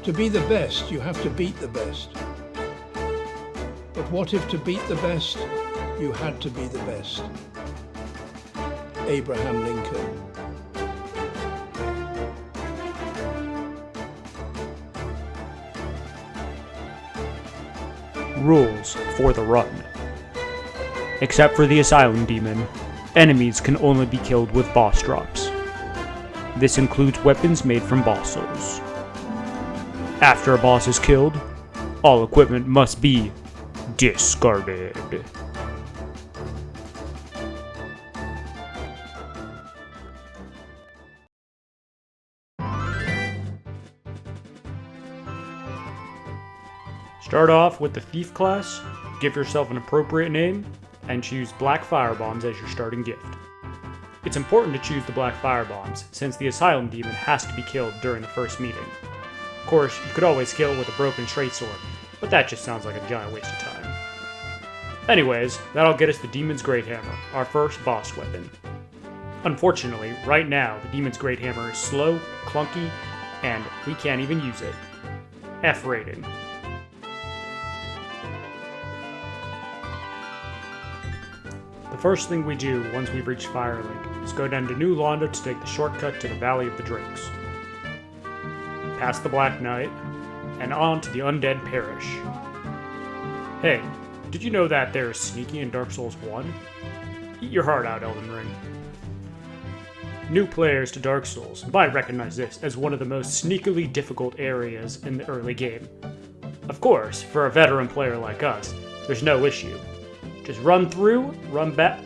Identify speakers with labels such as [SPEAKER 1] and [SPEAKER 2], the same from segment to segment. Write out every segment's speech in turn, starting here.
[SPEAKER 1] To be the best, you have to beat the best. But what if to beat the best, you had to be the best? Abraham Lincoln.
[SPEAKER 2] Rules for the run. Except for the Asylum Demon, enemies can only be killed with boss drops. This includes weapons made from boss souls. After a boss is killed, all equipment must be discarded. Start off with the Thief class, give yourself an appropriate name, and choose Black Firebombs as your starting gift. It's important to choose the Black Firebombs, since the Asylum Demon has to be killed during the first meeting. Of course, you could always kill with a broken straight sword, but that just sounds like a giant waste of time. Anyways, that'll get us the Demon's Great Hammer, our first boss weapon. Unfortunately, right now, the Demon's Great Hammer is slow, clunky, and we can't even use it. F rating. The first thing we do once we've reached Firelink is go down to New Londo to take the shortcut to the Valley of the Drakes. Past the Black Knight, and on to the Undead Parish. Hey, did you know that there's sneaky in Dark Souls 1? Eat your heart out, Elden Ring. New players to Dark Souls might recognize this as one of the most sneakily difficult areas in the early game. Of course, for a veteran player like us, there's no issue. Just run through, run back.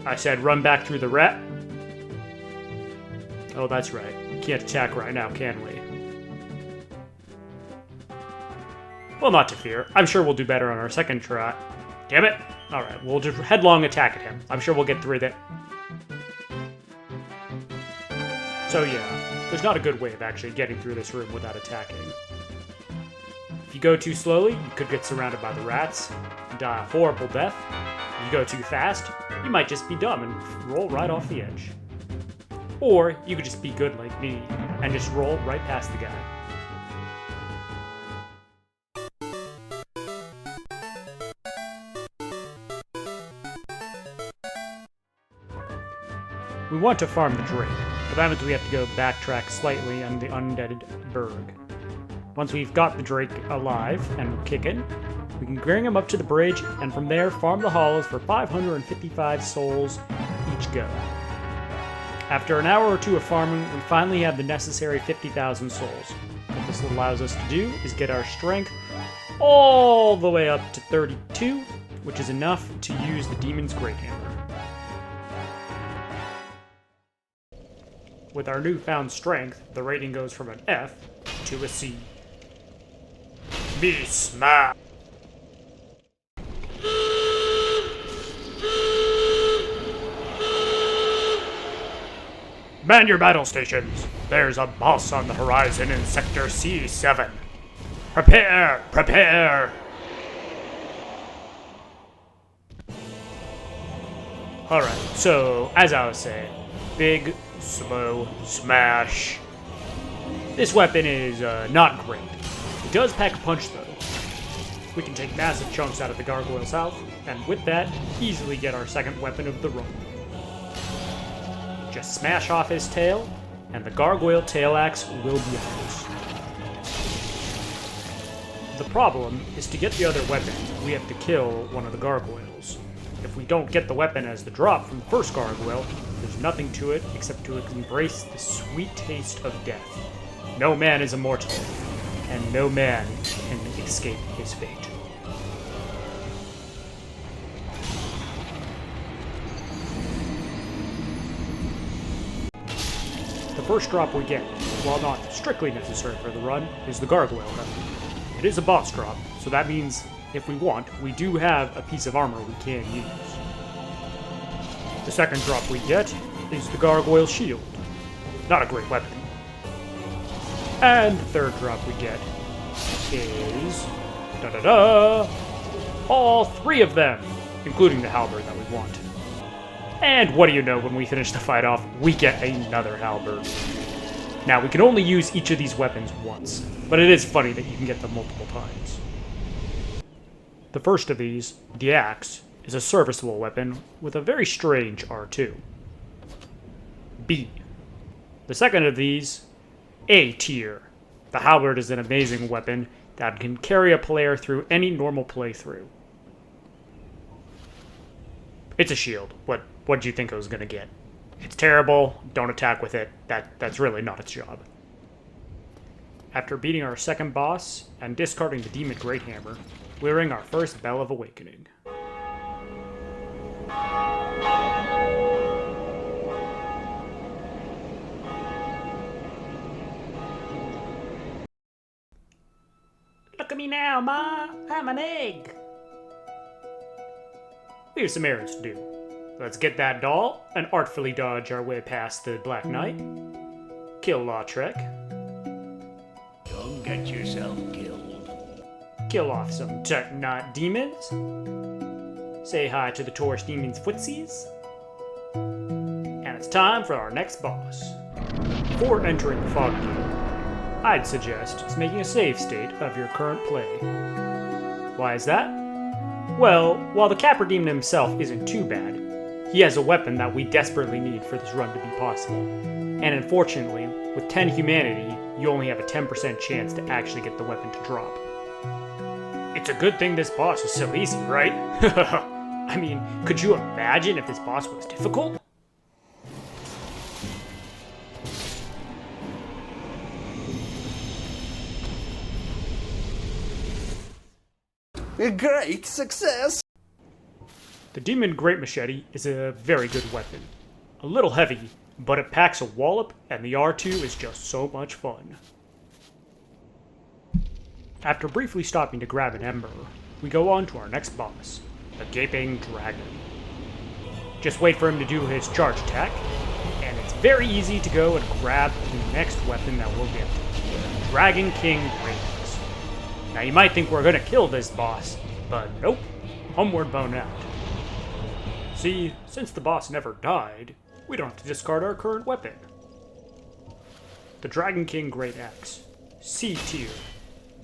[SPEAKER 2] I said run back through the rat. Oh, that's right. We can't attack right now, can we? Well, not to fear. I'm sure we'll do better on our second try. Damn it! Alright, we'll just headlong attack at him. I'm sure we'll get through that. So yeah, there's not a good way of actually getting through this room without attacking. If you go too slowly, you could get surrounded by the rats, and die a horrible death. If you go too fast, you might just be dumb and roll right off the edge. Or you could just be good like me, and just roll right past the guy. We want to farm the Drake, but that means we have to go backtrack slightly on the Undead Berg. Once we've got the Drake alive and kicking, we can bring him up to the bridge, and from there farm the hollows for 555 souls each go. After an hour or two of farming, we finally have the necessary 50,000 souls. What this allows us to do is get our strength all the way up to 32, which is enough to use the Demon's Great Hammer. With our newfound strength, the rating goes from an F to a C. Be smart. Man your battle stations. There's a boss on the horizon in Sector C7. Prepare! Prepare! Alright, so, as I was saying, big, slow, smash. This weapon is not great. It does pack a punch though. We can take massive chunks out of the gargoyle's health, and with that, easily get our second weapon of the run. Just smash off his tail, and the gargoyle tail axe will be ours. The problem is to get the other weapon, we have to kill one of the gargoyles. If we don't get the weapon as the drop from the first gargoyle, there's nothing to it except to embrace the sweet taste of death. No man is immortal, and no man can escape his fate. The first drop we get, while not strictly necessary for the run, is the gargoyle weapon. It is a boss drop, so that means, if we want, we do have a piece of armor we can use. The second drop we get is the gargoyle shield. Not a great weapon. And the third drop we get is... all three of them, including the halberd that we want. And what do you know, when we finish the fight off, we get another halberd. Now, we can only use each of these weapons once, but it is funny that you can get them multiple times. The first of these, the axe, is a serviceable weapon with a very strange R2. B. The second of these, A tier. The halberd is an amazing weapon that can carry a player through any normal playthrough. It's a shield. What do you think it was going to get? It's terrible. Don't attack with it. That's really not its job. After beating our second boss and discarding the Demon Great Hammer, we ring our first Bell of Awakening. Look at me now, Ma! I'm an egg! We have some errands to do. Let's get that doll and artfully dodge our way past the Black Knight. Kill Lautrec.
[SPEAKER 3] Don't get yourself killed.
[SPEAKER 2] Kill off some Titanite demons. Say hi to the Taurus demons' footsies. And it's time for our next boss. Before entering the Fog Gate, I'd suggest making a save state of your current play. Why is that? Well, while the Capper Demon himself isn't too bad, he has a weapon that we desperately need for this run to be possible. And unfortunately, with 10 humanity, you only have a 10% chance to actually get the weapon to drop. It's a good thing this boss is so easy, right? I mean, could you imagine if this boss was difficult?
[SPEAKER 3] A great success!
[SPEAKER 2] The Demon Great Machete is a very good weapon. A little heavy, but it packs a wallop, and the R2 is just so much fun. After briefly stopping to grab an ember, we go on to our next boss, the Gaping Dragon. Just wait for him to do his charge attack, and it's very easy to go and grab the next weapon that we'll get, Dragon King Great Axe. Now you might think we're gonna kill this boss, but nope, homeward bound out. See, since the boss never died, we don't have to discard our current weapon. The Dragon King Great Axe, C tier.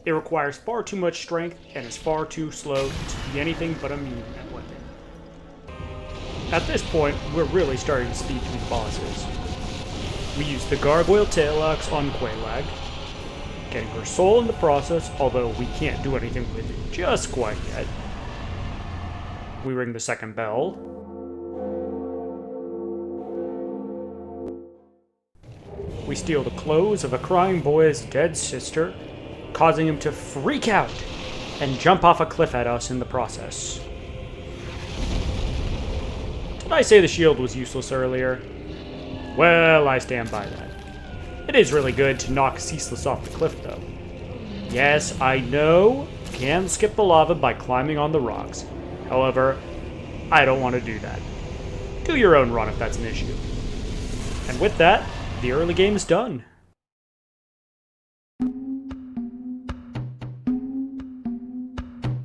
[SPEAKER 2] It requires far too much strength and is far too slow to be anything but a medium weapon. At this point, we're really starting to speed through the bosses. We use the Gargoyle Tail Axe on Quelaag, getting her soul in the process, although we can't do anything with it just quite yet. We ring the second bell. We steal the clothes of a crying boy's dead sister, causing him to freak out and jump off a cliff at us in the process. Did I say the shield was useless earlier? Well, I stand by that. It is really good to knock Ceaseless off the cliff, though. Yes, I know, you can skip the lava by climbing on the rocks. However, I don't want to do that. Do your own run if that's an issue. And with that, the early game is done.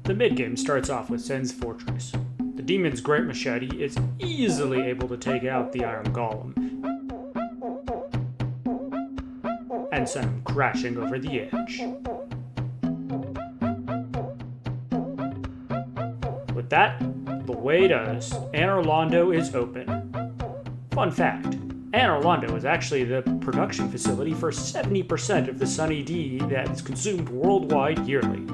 [SPEAKER 2] The mid-game starts off with Sen's Fortress. The Demon's Great Machete is easily able to take out the Iron Golem and send him crashing over the edge. With that, the way to Anor Londo is open. Fun fact, Anor Londo is actually the production facility for 70% of the Sunny D that is consumed worldwide yearly.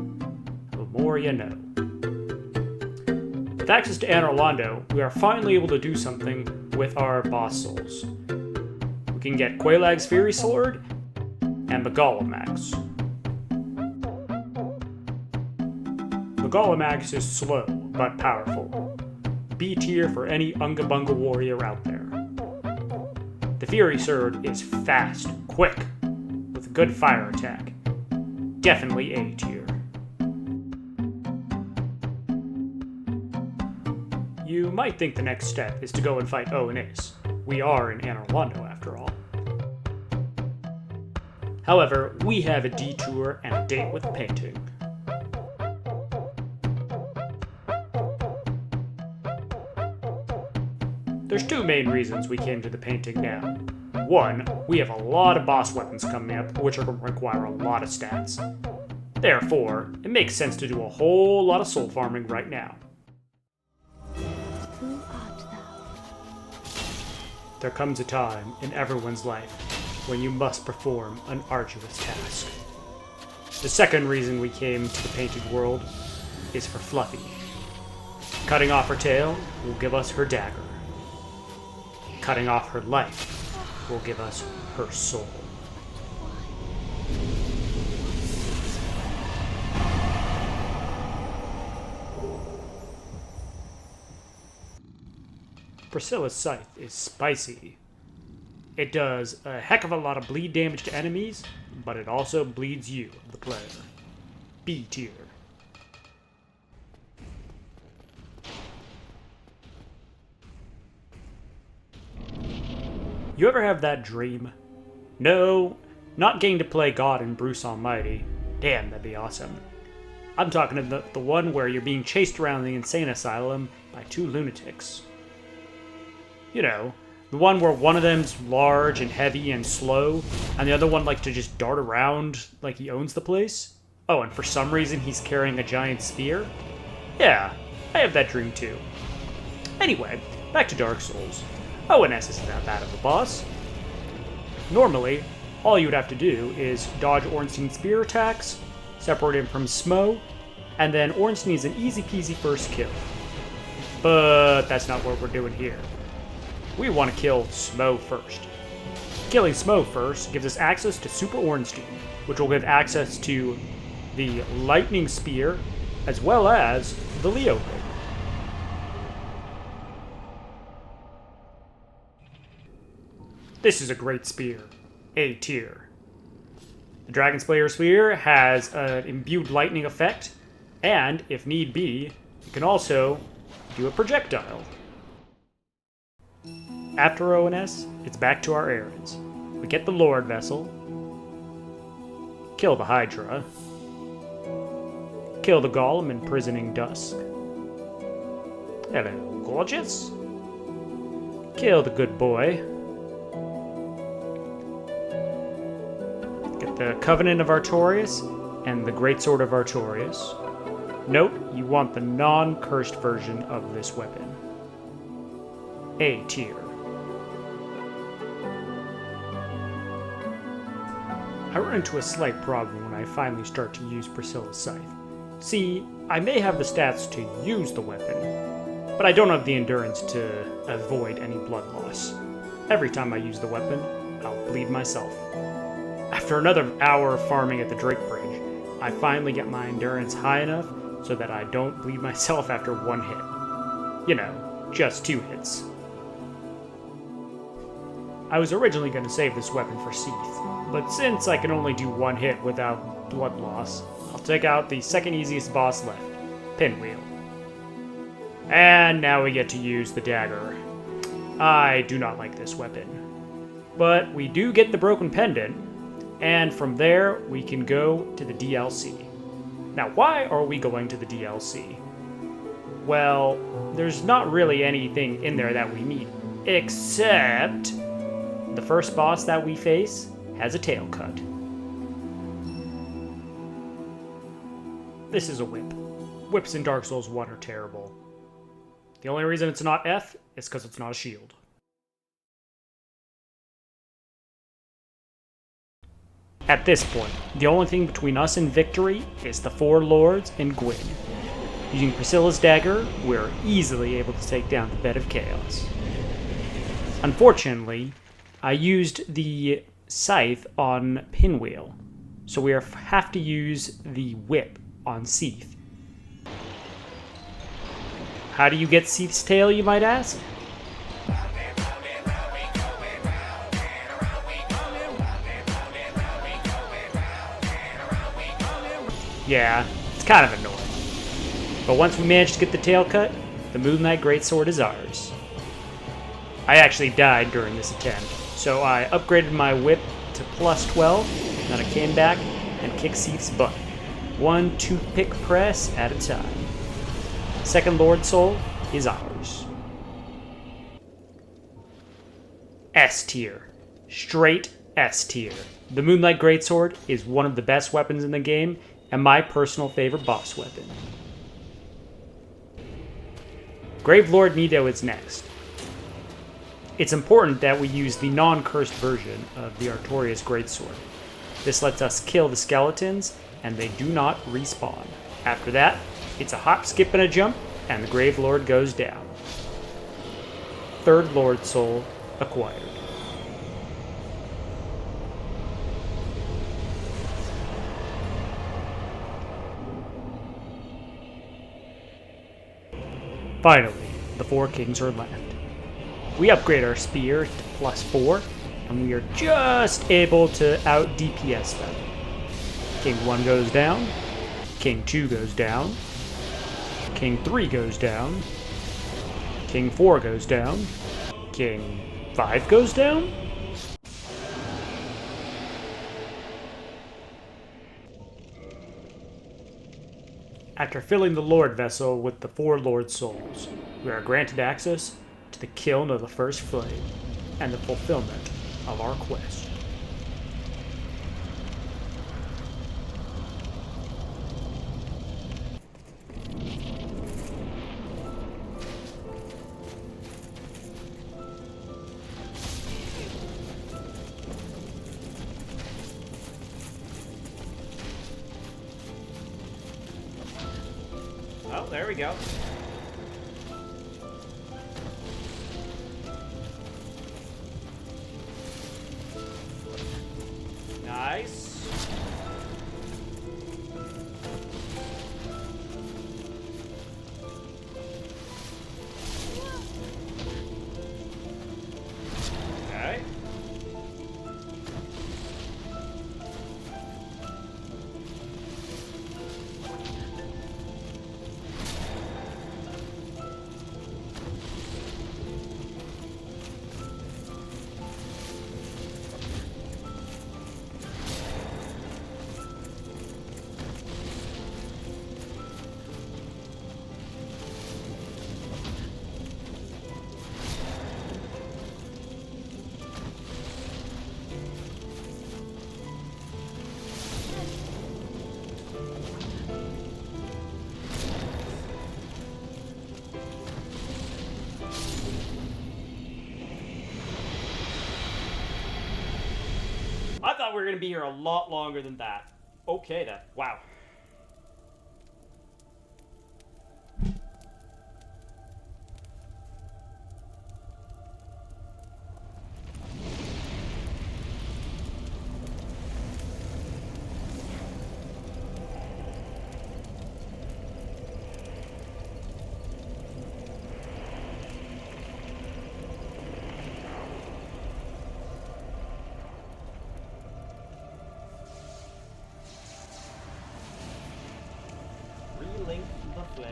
[SPEAKER 2] The more you know. With access to Anor Londo, we are finally able to do something with our boss souls. We can get Quelaag's Fury Sword and the Golem Axe. The Golem Axe is slow, but powerful. B tier for any Unga Bunga warrior out there. The Fury Sword is fast, quick, with a good fire attack. Definitely A tier. You might think the next step is to go and fight Owen Ace. We are in Anor Londo after all. However, we have a detour and a date with painting. There's two main reasons we came to the painting now. One, we have a lot of boss weapons coming up, which are going to require a lot of stats. Therefore, it makes sense to do a whole lot of soul farming right now.
[SPEAKER 4] Who art thou?
[SPEAKER 2] There comes a time in everyone's life when you must perform an arduous task. The second reason we came to the painted world is for Fluffy. Cutting off her tail will give us her dagger. Cutting off her life will give us her soul. Priscilla's scythe is spicy. It does a heck of a lot of bleed damage to enemies, but it also bleeds you, the player. B tier. You ever have that dream? No, not getting to play God and Bruce Almighty. Damn, that'd be awesome. I'm talking about the one where you're being chased around the insane asylum by two lunatics. You know, the one where one of them's large and heavy and slow, and the other one likes to just dart around like he owns the place. Oh, and for some reason he's carrying a giant spear? Yeah, I have that dream too. Anyway, back to Dark Souls. ONS isn't that bad of a boss. Normally, all you would have to do is dodge Ornstein's spear attacks, separate him from Smo, and then Ornstein is an easy peasy first kill. But that's not what we're doing here. We want to kill Smo first. Killing Smo first gives us access to Super Ornstein, which will give access to the Lightning Spear, as well as the Leo Ring. This is a great spear. A tier. The Dragon Slayer Spear has an imbued lightning effect, and, if need be, you can also do a projectile. After ONS, it's back to our errands. We get the Lord Vessel, kill the Hydra, kill the Golem imprisoning Dusk. Hello, gorgeous. Kill the good boy. Get the Covenant of Artorias and the Greatsword of Artorias. Note, you want the non-cursed version of this weapon. A tier. I run into a slight problem when I finally start to use Priscilla's scythe. See, I may have the stats to use the weapon, but I don't have the endurance to avoid any blood loss. Every time I use the weapon, I'll bleed myself. After another hour of farming at the Drake Bridge, I finally get my endurance high enough so that I don't bleed myself after one hit. You know, just 2 hits. I was originally going to save this weapon for Seath, but since I can only do 1 hit without blood loss, I'll take out the second easiest boss left, Pinwheel. And now we get to use the dagger. I do not like this weapon. But we do get the Broken Pendant, and from there we can go to the DLC. Now, why are we going to the DLC? Well, there's not really anything in there that we need, except the first boss that we face has a tail cut. This is a whip. Whips in Dark Souls 1 are terrible. The only reason it's not F is because it's not a shield. At this point, the only thing between us and victory is the 4 lords and Gwyn. Using Priscilla's dagger, we're easily able to take down the Bed of Chaos. Unfortunately, I used the scythe on Pinwheel, so we have to use the whip on Seath. How do you get Seath's tail, you might ask? Yeah, it's kind of annoying. But once we manage to get the tail cut, the Moonlight Greatsword is ours. I actually died during this attempt, so I upgraded my whip to plus 12, and then I came back and kicked Seath's butt. 1 toothpick press at a time. Second Lord Soul is ours. S tier. Straight S tier. The Moonlight Greatsword is one of the best weapons in the game, and my personal favorite boss weapon. Gravelord Nido is next. It's important that we use the non-cursed version of the Artorias Greatsword. This lets us kill the skeletons, and they do not respawn. After that, it's a hop, skip, and a jump, and the Gravelord goes down. Third Lord Soul acquired. Finally, the 4 kings are left. We upgrade our spear to +4, and we are just able to out DPS them. King 1 goes down, King 2 goes down, King 3 goes down, King 4 goes down, King 5 goes down? After filling the Lord Vessel with the 4 Lord Souls, we are granted access to the kiln of the First Flame and the fulfillment of our quest. Oh, there we go. Nice. Okay. I thought we were going to be here a lot longer than that. Okay then. Wow. Relink the flame.